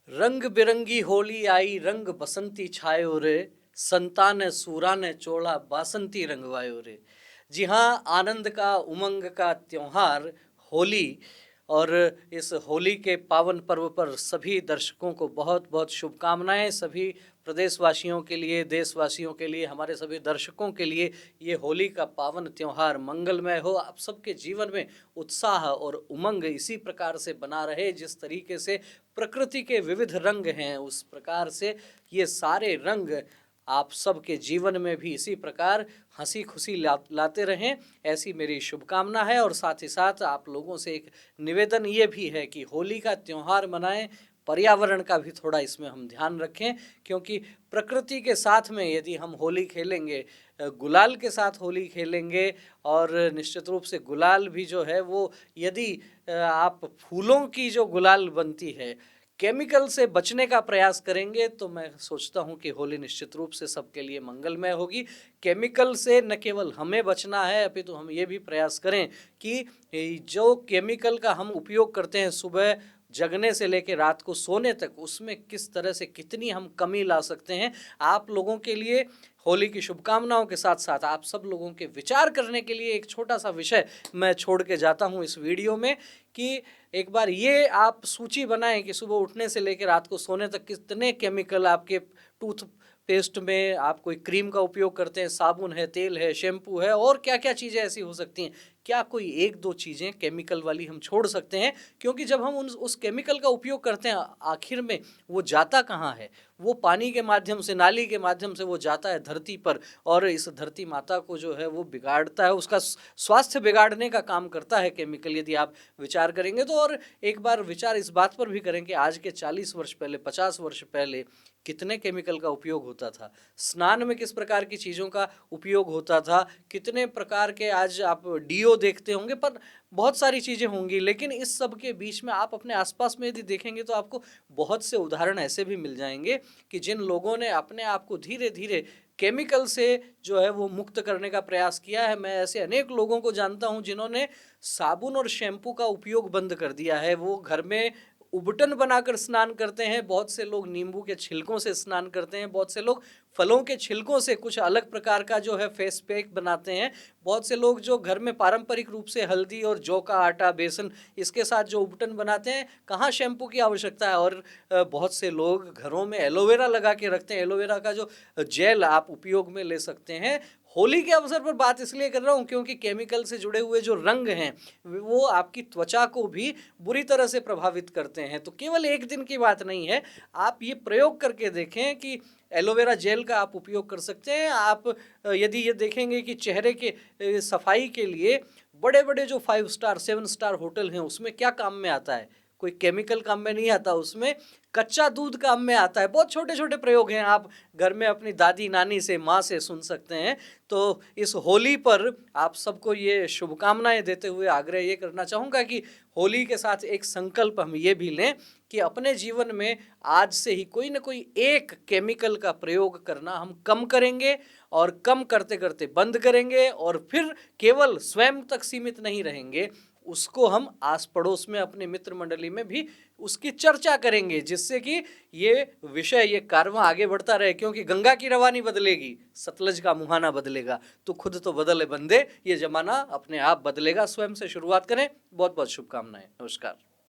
रंग बिरंगी होली आई रंग बसंती छायो रे, संता ने सूरा ने चोला बासंती रंगवायो रे। जी हाँ, आनंद का उमंग का त्योहार होली। और इस होली के पावन पर्व पर सभी दर्शकों को बहुत बहुत शुभकामनाएं। सभी प्रदेशवासियों के लिए, देशवासियों के लिए, हमारे सभी दर्शकों के लिए ये होली का पावन त्योहार मंगलमय हो। आप सबके जीवन में उत्साह और उमंग इसी प्रकार से बना रहे, जिस तरीके से प्रकृति के विविध रंग हैं उस प्रकार से ये सारे रंग आप सबके जीवन में भी इसी प्रकार हंसी खुशी लाते रहें, ऐसी मेरी शुभकामना है। और साथ ही साथ आप लोगों से एक निवेदन ये भी है कि होली का त्यौहार मनाएं, पर्यावरण का भी थोड़ा इसमें हम ध्यान रखें, क्योंकि प्रकृति के साथ में यदि हम होली खेलेंगे, गुलाल के साथ होली खेलेंगे, और निश्चित रूप से गुलाल भी जो है वो यदि आप फूलों की जो गुलाल बनती है केमिकल से बचने का प्रयास करेंगे, तो मैं सोचता हूं कि होली निश्चित रूप से सबके लिए मंगलमय होगी। केमिकल से न केवल हमें बचना है, अपितु हम ये भी प्रयास करें कि जो केमिकल का हम उपयोग करते हैं सुबह जगने से लेकर रात को सोने तक, उसमें किस तरह से कितनी हम कमी ला सकते हैं। आप लोगों के लिए होली की शुभकामनाओं के साथ साथ आप सब लोगों के विचार करने के लिए एक छोटा सा विषय मैं छोड़ के जाता हूं इस वीडियो में, कि एक बार ये आप सूची बनाएं कि सुबह उठने से लेकर रात को सोने तक कितने केमिकल आपके टूथ पेस्ट में, आप कोई क्रीम का उपयोग करते हैं, साबुन है, तेल है, शैम्पू है, और क्या क्या चीज़ें ऐसी हो सकती हैं। क्या कोई एक दो चीज़ें केमिकल वाली हम छोड़ सकते हैं? क्योंकि जब हम उस केमिकल का उपयोग करते हैं, आखिर में वो जाता कहाँ है? वो पानी के माध्यम से, नाली के माध्यम से वो जाता है धरती पर, और इस धरती माता को जो है वो बिगाड़ता है, उसका स्वास्थ्य बिगाड़ने का काम करता है केमिकल, यदि आप विचार करेंगे तो। और एक बार विचार इस बात पर भी करें कि आज के 40 वर्ष पहले, 50 वर्ष पहले कितने केमिकल का उपयोग होता था, स्नान में किस प्रकार की चीज़ों का उपयोग होता था, कितने प्रकार के, आज आप डीओ देखते होंगे, पर बहुत सारी चीज़ें होंगी। लेकिन इस सब के बीच में आप अपने आसपास में यदि देखेंगे तो आपको बहुत से उदाहरण ऐसे भी मिल जाएंगे कि जिन लोगों ने अपने आप को धीरे धीरे केमिकल से जो है वो मुक्त करने का प्रयास किया है। मैं ऐसे अनेक लोगों को जानता हूं जिन्होंने साबुन और शैम्पू का उपयोग बंद कर दिया है। वो घर में उबटन बनाकर स्नान करते हैं, बहुत से लोग नींबू के छिलकों से स्नान करते हैं, बहुत से लोग फलों के छिलकों से कुछ अलग प्रकार का जो है फेस पैक बनाते हैं, बहुत से लोग जो घर में पारंपरिक रूप से हल्दी और जौ का आटा, बेसन, इसके साथ जो उबटन बनाते हैं, कहाँ शैम्पू की आवश्यकता है। और बहुत से लोग घरों में एलोवेरा लगा के रखते हैं, एलोवेरा का जो जेल आप उपयोग में ले सकते हैं। होली के अवसर पर बात इसलिए कर रहा हूँ क्योंकि केमिकल से जुड़े हुए जो रंग हैं वो आपकी त्वचा को भी बुरी तरह से प्रभावित करते हैं। तो केवल एक दिन की बात नहीं है, आप ये प्रयोग करके देखें कि एलोवेरा जेल का आप उपयोग कर सकते हैं। आप यदि ये देखेंगे कि चेहरे के सफाई के लिए बड़े बड़े जो 5 स्टार 7 स्टार होटल हैं उसमें क्या काम में आता है? कोई केमिकल काम में नहीं आता, उसमें कच्चा दूध काम में आता है। बहुत छोटे छोटे प्रयोग हैं, आप घर में अपनी दादी नानी से, माँ से सुन सकते हैं। तो इस होली पर आप सबको ये शुभकामनाएं देते हुए आग्रह ये करना चाहूँगा कि होली के साथ एक संकल्प हम ये भी लें कि अपने जीवन में आज से ही कोई ना कोई एक केमिकल का प्रयोग करना हम कम करेंगे, और कम करते करते बंद करेंगे, और फिर केवल स्वयं तक सीमित नहीं रहेंगे, उसको हम आस पड़ोस में अपने मित्र मंडली में भी उसकी चर्चा करेंगे, जिससे कि ये विषय, ये कारवां आगे बढ़ता रहे। क्योंकि गंगा की रवानी बदलेगी, सतलज का मुहाना बदलेगा, तो खुद तो बदले बंदे, ये जमाना अपने आप बदलेगा। स्वयं से शुरुआत करें। बहुत बहुत शुभकामनाएं। नमस्कार।